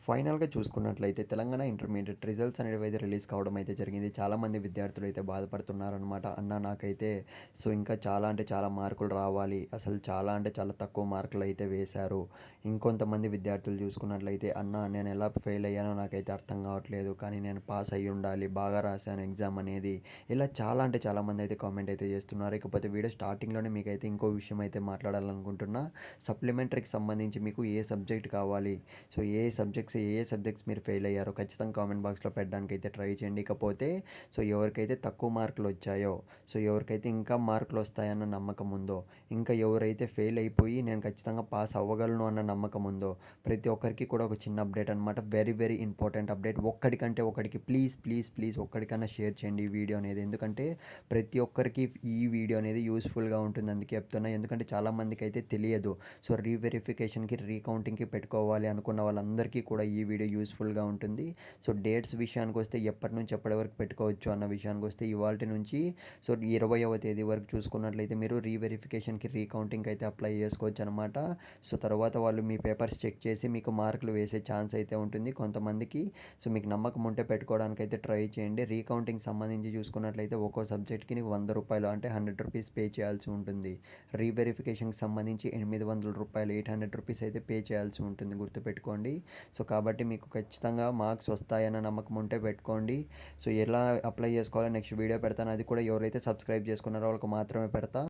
ఫైనల్‌గా చూసుకున్నట్లయితే Telangana intermediate results అనేవైతే release కావడం అయితే జరిగింది. చాలామంది విద్యార్థులు అయితే బాధపడుతున్నారనమాట. అన్న నాకైతే ఇంకా చాలా అంటే చాలా మార్కులు రావాలి. అసలు చాలా అంటే చాలా తక్కువ మార్కులు అయితే వేశారు. ఇంకొంతమంది విద్యార్థులు చూసుకున్నట్లయితే అన్న నేను ఎలా ఫెయిల్ అయ్యానో నాకైతే అర్థం కావట్లేదు. కానీ నేను పాస్ అయ్యి ఉండాలి. బాగా రాశాను ఎగ్జామ్ అనేది. ఇలా చాలా అంటే చాలామంది అయితే కామెంట్ అయితే చేస్తున్నారు. ఇకపోతే వీడియో స్టార్టింగ్‌లోనే మీకైతే ఇంకో విషయం అయితే మాట్లాడాలనుకుంటున్నా. సప్లిమెంటరీకి సంబంధించి మీకు ఏ సబ్జెక్ట్ కావాలి? ఏ సబ్జెక్ట్స్ మీరు ఫెయిల్ అయ్యారో ఖచ్చితంగా కామెంట్ బాక్స్లో పెట్టడానికి అయితే ట్రై చేయండి. ఇకపోతే ఎవరికైతే తక్కువ మార్కులు వచ్చాయో, ఎవరికైతే ఇంకా మార్కులు వస్తాయన్న నమ్మకం ఉందో, ఇంకా ఎవరైతే ఫెయిల్ అయిపోయి నేను ఖచ్చితంగా పాస్ అవ్వగలను అన్న నమ్మకం ఉందో, ప్రతి ఒక్కరికి కూడా ఒక చిన్న అప్డేట్ అనమాట. Very very important update. ఒక్కడికంటే ఒకడికి ప్లీజ్ ప్లీజ్ ప్లీజ్ ఒక్కడికన్నా షేర్ చేయండి ఈ వీడియో అనేది. ఎందుకంటే ప్రతి ఒక్కరికి ఈ వీడియో అనేది యూస్ఫుల్గా ఉంటుంది. అందుకే చెప్తున్నా. ఎందుకంటే చాలామందికి అయితే తెలియదు. రీవెరిఫికేషన్కి రీకౌంటింగ్కి పెట్టుకోవాలి అనుకున్న వాళ్ళందరికీ కూడా ఈ వీడియో యూస్ఫుల్గా ఉంటుంది. డేట్స్ విషయానికి వస్తే ఎప్పటి నుంచి ఎప్పటి వరకు పెట్టుకోవచ్చు అన్న విషయానికి వస్తే ఇవాల్టి నుంచి 20వ తేదీ వరకు చూసుకున్నట్లయితే మీరు రీవెరిఫికేషన్కి రీకౌంటింగ్కి అయితే అప్లై చేసుకోవచ్చు అనమాట. తర్వాత వాళ్ళు మీ పేపర్స్ చెక్ చేసి మీకు మార్కులు వేసే ఛాన్స్ అయితే ఉంటుంది కొంతమందికి. మీకు నమ్మకం ఉంటే పెట్టుకోవడానికి అయితే ట్రై చేయండి. రీకౌంటింగ్ సంబంధించి చూసుకున్నట్లయితే ఒక్కో సబ్జెక్ట్కి నీకు ₹100 అంటే ₹100 పే చేయాల్సి ఉంటుంది. రీవెరిఫికేషన్కి సంబంధించి ₹800 ₹800 అయితే పే చేయాల్సి ఉంటుంది, గుర్తుపెట్టుకోండి. కాబట్టి మీకు ఖచ్చితంగా మార్క్స్ వస్తాయన్న నమ్మకం ఉంటే పెట్టుకోండి. ఎలా అప్లై చేసుకోవాలో నెక్స్ట్ వీడియో పెడతాను. అది కూడా ఎవరైతే సబ్స్క్రైబ్ చేసుకున్నారో వాళ్ళకి మాత్రమే పెడతా.